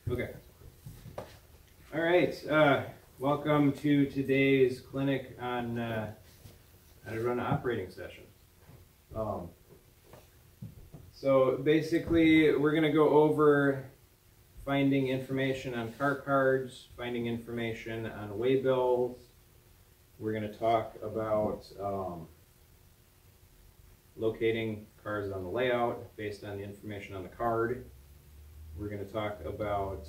Okay. All right. Welcome to today's clinic on how to run an operating session. So basically, we're going to go over finding information on car cards, finding information on waybills. We're going to talk about locating cars on the layout based on the information on the card. We're going to talk about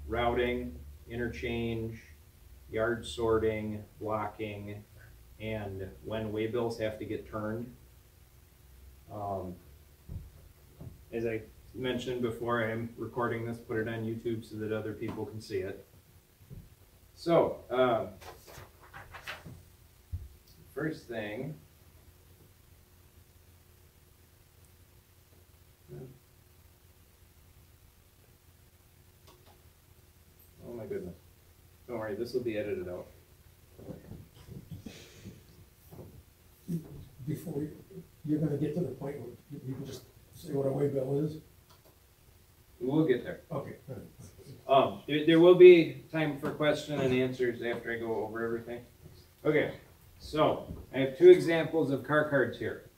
routing, interchange, yard sorting, blocking, and when waybills have to get turned. As I mentioned before, I'm recording this, put it on YouTube so that other people can see it. So, first thing, oh my goodness, don't worry, this will be edited out. Before you're going to get to the point where you can just say what a waybill is? We'll get there. Okay. There will be time for question and answers after I go over everything. Okay, so I have two examples of car cards here.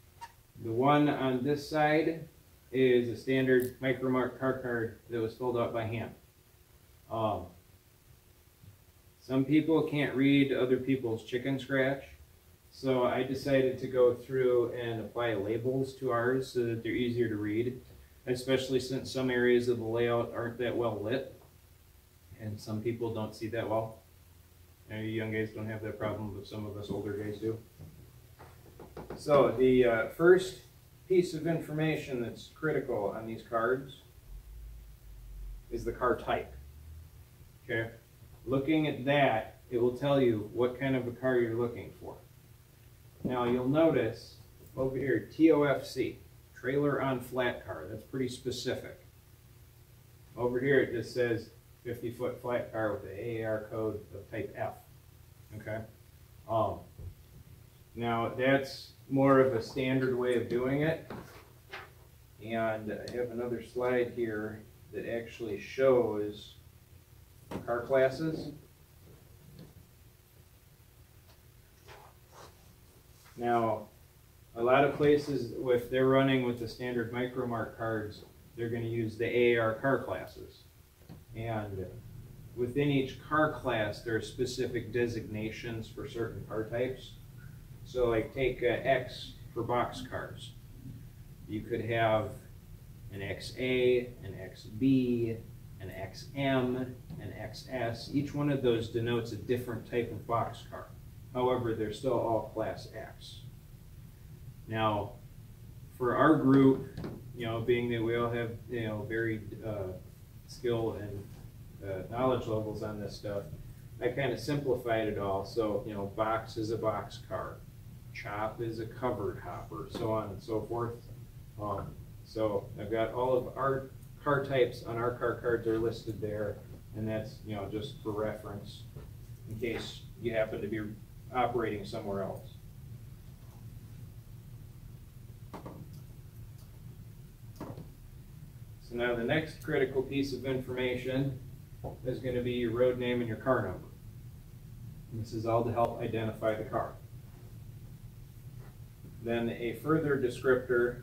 The one on this side is a standard micromark car card that was filled out by hand. Some people can't read other people's chicken scratch, so I decided to go through and apply labels to ours so that they're easier to read, especially since some areas of the layout aren't that well lit, and some people don't see that well. You young guys don't have that problem, but some of us older guys do. So the first piece of information that's critical on these cards is the car type. Okay, looking at that, it will tell you what kind of a car you're looking for. Now you'll notice over here, TOFC, trailer on flat car. That's pretty specific. Over here it just says 50-foot flat car with the AAR code of type F. Okay. Now that's more of a standard way of doing it. And I have another slide here that actually shows car classes. Now, a lot of places, if they're running with the standard micromark cards, they're going to use the AAR car classes. And within each car class, there are specific designations for certain car types. So like take X for box cars. You could have an XA, an XB, an XM, an XS. Each one of those denotes a different type of box car. However, they're still all Class X. Now, for our group, being that we all have, varied skill and knowledge levels on this stuff, I kind of simplified it all. So, box is a box car, chop is a covered hopper, so on and so forth. So I've got all of our car types on our car cards are listed there, and that's, just for reference in case you happen to be operating somewhere else. So now the next critical piece of information is going to be your road name and your car number. And this is all to help identify the car. Then a further descriptor,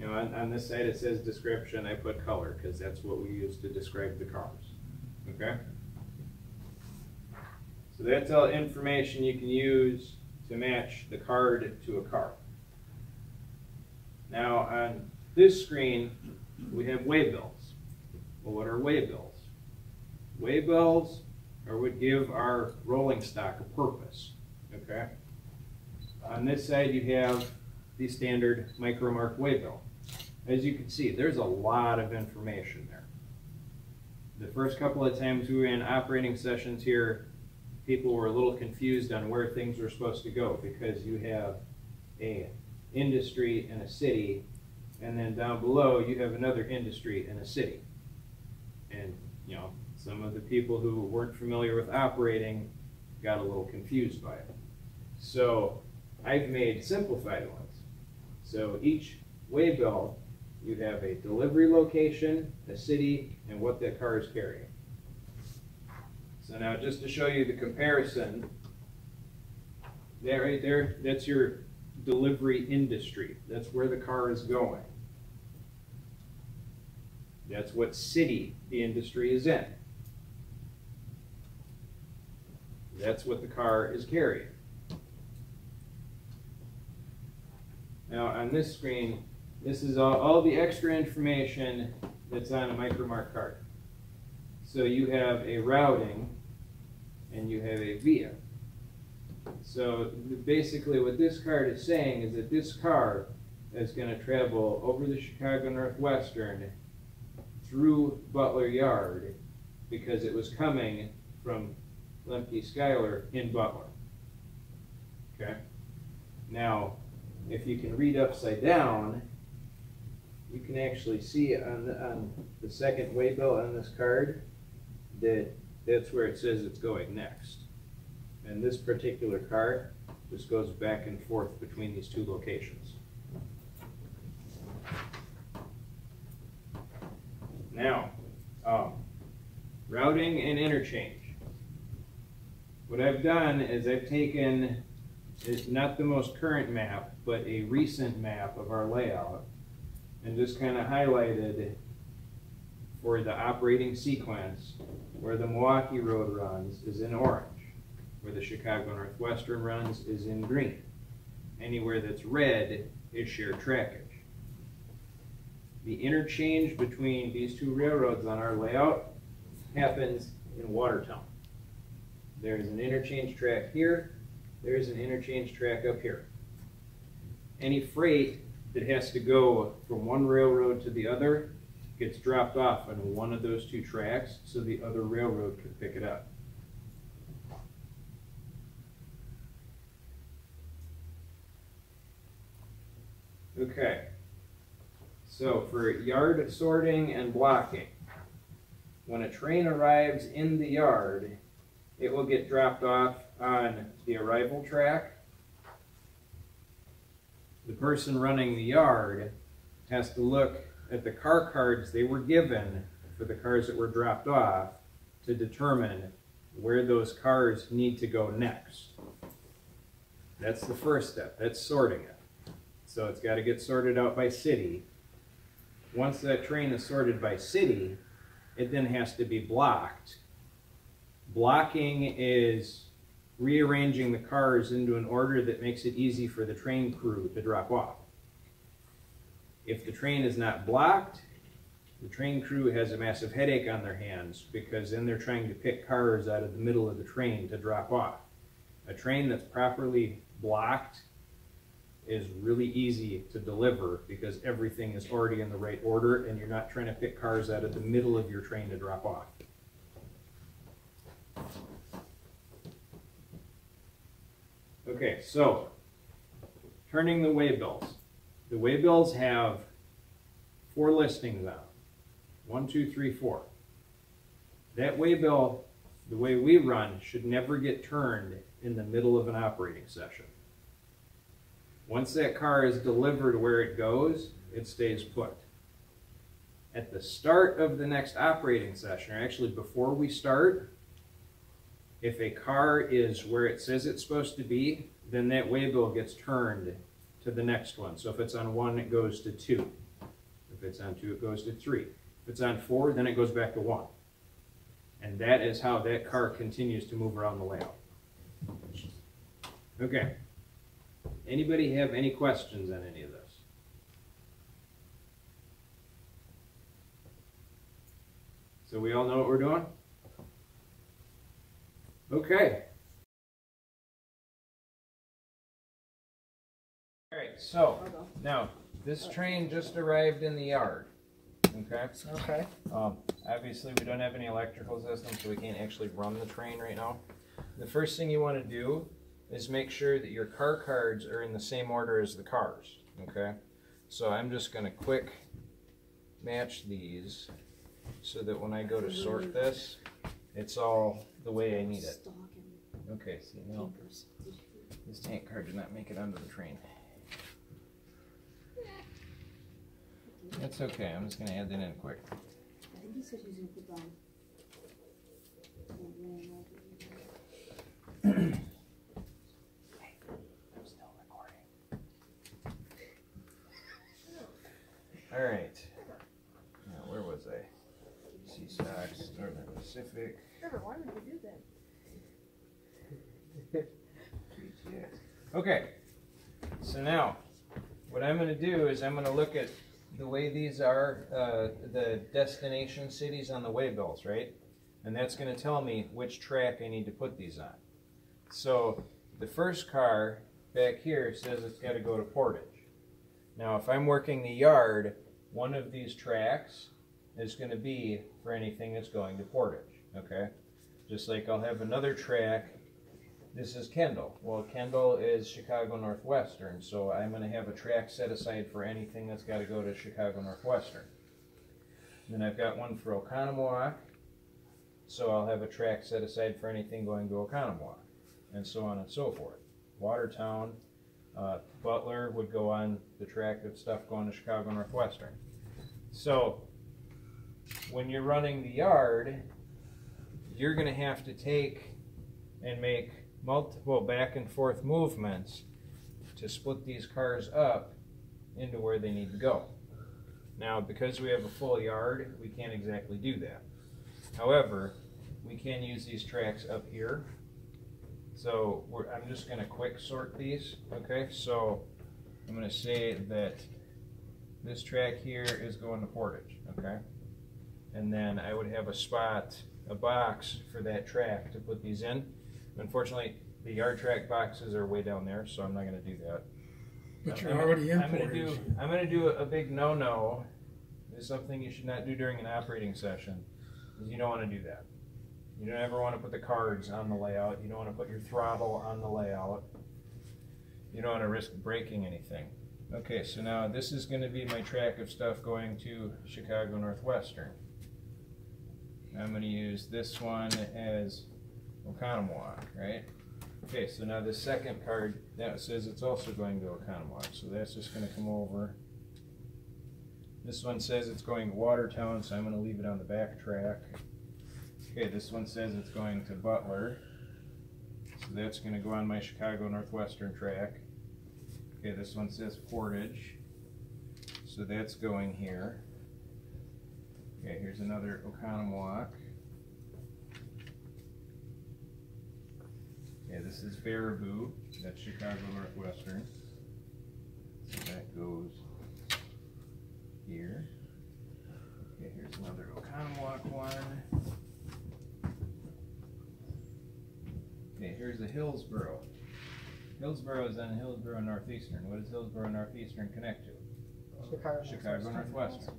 on this side it says description, I put color because that's what we use to describe the cars. Okay? So that's all information you can use to match the card to a car. Now on this screen, we have waybills. Well, what are waybills? Waybills are what give our rolling stock a purpose. Okay? On this side, you have the standard micromark waybill. As you can see, there's a lot of information there. The first couple of times we were in operating sessions here, people were a little confused on where things were supposed to go because you have an industry and a city, and then down below you have another industry and a city. And some of the people who weren't familiar with operating got a little confused by it. So I've made simplified ones. So each waybill You have a delivery location, a city, and what that car is carrying. So now just to show you the comparison, that right there, that's your delivery industry. That's where the car is going. That's what city the industry is in. That's what the car is carrying. Now on this screen, this is all the extra information that's on a micromark card. So you have a routing and you have a via. So basically what this card is saying is that this car is going to travel over the Chicago North Western through Butler Yard because it was coming from Lemke Schuyler in Butler. Okay? Now, if you can read upside down, you can actually see on the second waybill on this card that that's where it says it's going next. And this particular car just goes back and forth between these two locations. Now, routing and interchange. What I've done is I've taken, it's not the most current map, but a recent map of our layout, and just kind of highlighted for the operating sequence where the Milwaukee Road runs is in orange, where the Chicago North Western runs is in green. Anywhere that's red is shared trackage. The interchange between these two railroads on our layout happens in Watertown. There's an interchange track here, there's an interchange track up here. Any freight that has to go from one railroad to the other gets dropped off on one of those two tracks so the other railroad could pick it up. Okay, so for yard sorting and blocking, when a train arrives in the yard, it will get dropped off on the arrival track. The person running the yard has to look at the car cards they were given for the cars that were dropped off to determine where those cars need to go next. That's the first step, that's sorting it. So it's got to get sorted out by city. Once that train is sorted by city, it then has to be blocked. Blocking is rearranging the cars into an order that makes it easy for the train crew to drop off. If the train is not blocked, the train crew has a massive headache on their hands because then they're trying to pick cars out of the middle of the train to drop off. A train that's properly blocked is really easy to deliver because everything is already in the right order and you're not trying to pick cars out of the middle of your train to drop off. Okay, so turning the waybills. The waybills have 4 listings on them. 1, 2, 3, 4. That waybill, the way we run, should never get turned in the middle of an operating session. Once that car is delivered where it goes, it stays put. At the start of the next operating session, or actually before we start, if a car is where it says it's supposed to be, then that waybill gets turned to the next one. So if it's on 1, it goes to 2. If it's on 2, it goes to 3. If it's on 4, then it goes back to 1. And that is how that car continues to move around the layout. Okay. Anybody have any questions on any of this? So we all know what we're doing? Okay. All right, so now this train just arrived in the yard. Okay. Okay. Obviously, we don't have any electrical system, so we can't actually run the train right now. The first thing you want to do is make sure that your car cards are in the same order as the cars. Okay. So I'm just going to quick match these so that when I go to sort this, it's all the way I need it. Okay, see now, this tank card did not make it onto the train. It's okay, I'm just gonna add that in quick. I think he said he was gonna put down. I'm still recording. Alright. Now, where was I? Sea Stocks, Northern Pacific. Trevor, why would you do that? Okay, so now what I'm going to do is I'm going to look at the way these are, the destination cities on the waybills, right? And that's going to tell me which track I need to put these on. So the first car back here says it's got to go to Portage. Now if I'm working the yard, one of these tracks is going to be for anything that's going to Portage, okay? Just like I'll have another track. This is Kendall. Well, Kendall is Chicago North Western, so I'm going to have a track set aside for anything that's got to go to Chicago North Western. Then I've got one for Oconomowoc, so I'll have a track set aside for anything going to Oconomowoc, and so on and so forth. Watertown, Butler would go on the track of stuff going to Chicago North Western. So when you're running the yard, you're going to have to take and make multiple back and forth movements to split these cars up into where they need to go. Now, because we have a full yard, we can't exactly do that. However, we can use these tracks up here. So I'm just going to quick sort these. Okay, so I'm going to say that this track here is going to Portage. Okay, and then I would have a box for that track to put these in. Unfortunately, the yard track boxes are way down there, so I'm not going to do that. But you're already in I'm going to do a big no-no. It's something you should not do during an operating session. Is you don't want to do that. You don't ever want to put the cards on the layout. You don't want to put your throttle on the layout. You don't want to risk breaking anything. Okay, so now this is going to be my track of stuff going to Chicago North Western. I'm going to use this one as Oconomowoc, right? Okay, so now the second card, that says it's also going to Oconomowoc, so that's just going to come over. This one says it's going to Watertown, so I'm going to leave it on the back track. Okay, this one says it's going to Butler, so that's going to go on my Chicago Northwestern track. Okay, this one says Portage, so that's going here. Okay, here's another Oconomowoc. Okay, this is Baraboo, that's Chicago Northwestern. So that goes here. Okay, here's another Oconomowoc one. Okay, here's a Hillsboro. Hillsboro is on Hillsboro Northeastern. What does Hillsboro Northeastern connect to? Chicago Northwestern.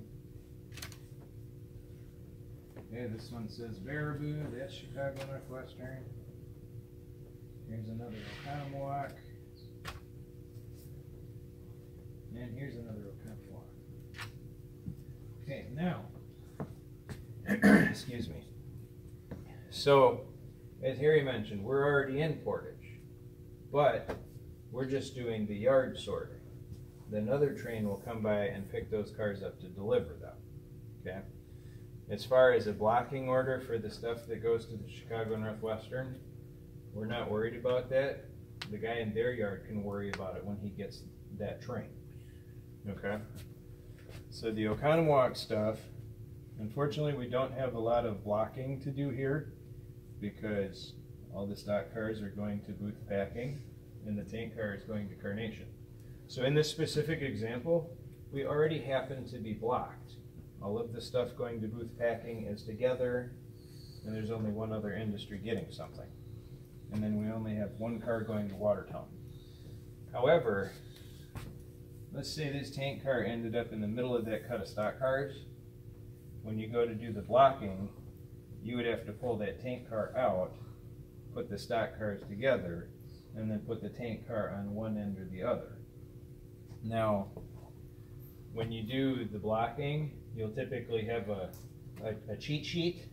Okay, this one says Baraboo, that's Chicago Northwestern. Here's another Oconomowoc. And here's another Oconomowoc. Okay, now, excuse me. So, as Harry mentioned, we're already in Portage, but we're just doing the yard sorting. Then another train will come by and pick those cars up to deliver them. Okay? As far as a blocking order for the stuff that goes to the Chicago Northwestern, we're not worried about that. The guy in their yard can worry about it when he gets that train. Okay? So the Oconomowoc stuff, unfortunately we don't have a lot of blocking to do here because all the stock cars are going to Booth Packing and the tank car is going to Carnation. So in this specific example, we already happen to be blocked. All of the stuff going to Booth Packing is together, and there's only one other industry getting something. And then we only have one car going to Watertown. However, let's say this tank car ended up in the middle of that cut of stock cars. When you go to do the blocking, you would have to pull that tank car out, put the stock cars together, and then put the tank car on one end or the other. Now, when you do the blocking, you'll typically have a cheat sheet,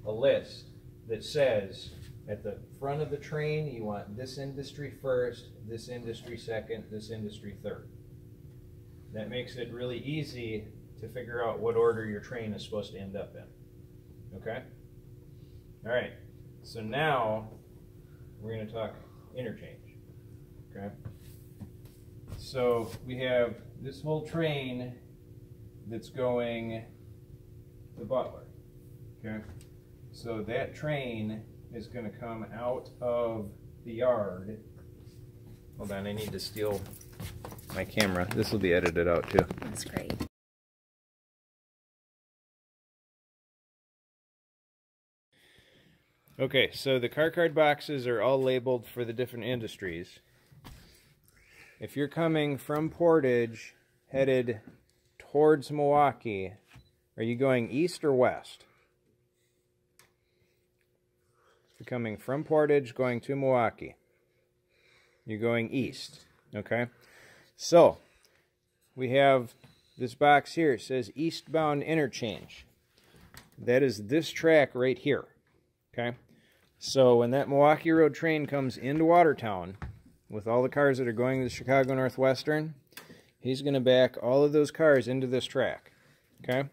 a list that says at the front of the train you want this industry first, this industry second, this industry third. That makes it really easy to figure out what order your train is supposed to end up in. Okay? All right. So now we're going to talk interchange. Okay? So we have this whole train that's going to Butler. Okay? So that train is going to come out of the yard. Hold on, I need to steal my camera. This will be edited out too. That's great. Okay, so the car card boxes are all labeled for the different industries. If you're coming from Portage, headed towards Milwaukee, are you going east or west? If you're coming from Portage, going to Milwaukee, you're going east, okay? So, we have this box here. It says eastbound interchange. That is this track right here, okay? So, when that Milwaukee Road train comes into Watertown, with all the cars that are going to the Chicago North Western, he's going to back all of those cars into this track, okay?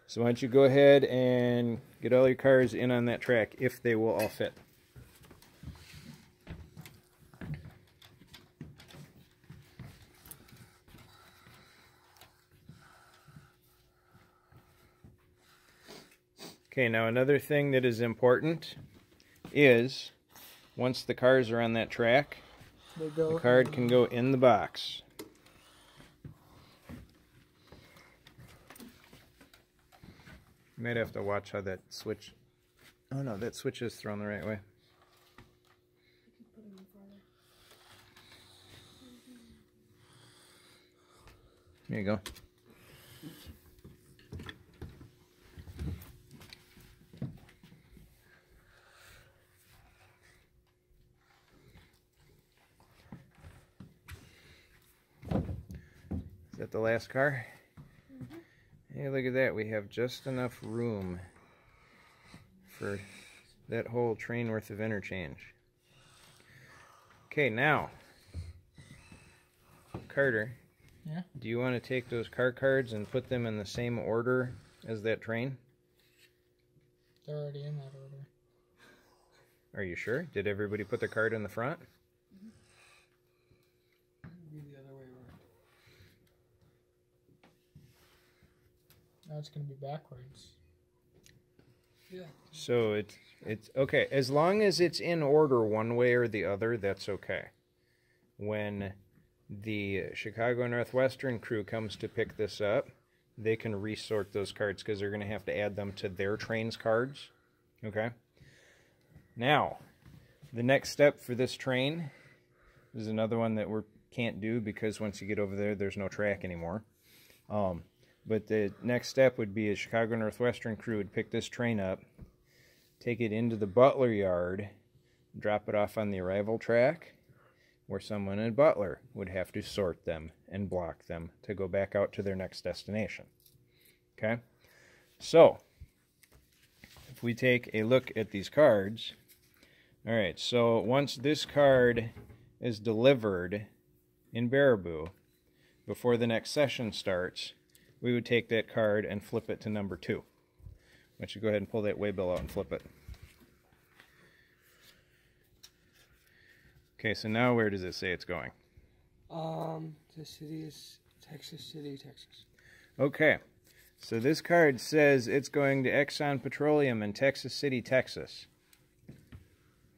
So, why don't you go ahead and get all your cars in on that track, if they will all fit. Okay, now another thing that is important is once the cars are on that track, the card can go in the box. You might have to watch how that switch... Oh no, that switch is thrown the right way. There you go. Is that the last car? Mm-hmm. Hey, look at that. We have just enough room for that whole train worth of interchange. Okay, now, Carter, yeah? Do you want to take those car cards and put them in the same order as that train? They're already in that order. Are you sure? Did everybody put their card in the front? Be the other way around. Now it's going to be backwards. Yeah. So it's okay. As long as it's in order one way or the other, that's okay. When the Chicago North Western crew comes to pick this up, they can resort those cards because they're going to have to add them to their train's cards. Okay? Now, the next step for this train is another one that we can't do because once you get over there, there's no track anymore. But the next step would be a Chicago North Western crew would pick this train up, take it into the Butler yard, drop it off on the arrival track, where someone in Butler would have to sort them and block them to go back out to their next destination. Okay? So, if we take a look at these cards, all right, so once this card is delivered in Baraboo, before the next session starts, we would take that card and flip it to number 2. Why don't you go ahead and pull that waybill out and flip it. Okay, so now where does it say it's going? The city is Texas City, Texas. Okay, so this card says it's going to Exxon Petroleum in Texas City, Texas.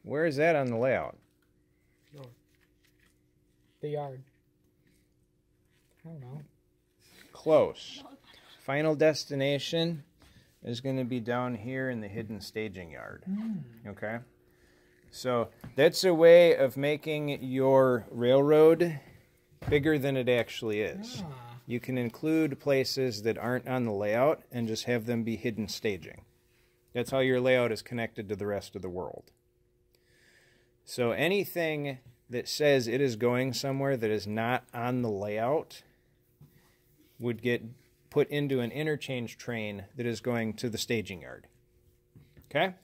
Where is that on the layout? North. The yard. I don't know. Close. Final destination is going to be down here in the hidden staging yard. Okay? So that's a way of making your railroad bigger than it actually is. You can include places that aren't on the layout and just have them be hidden staging. That's how your layout is connected to the rest of the world. So anything that says it is going somewhere that is not on the layout would get put into an interchange train that is going to the staging yard. Okay?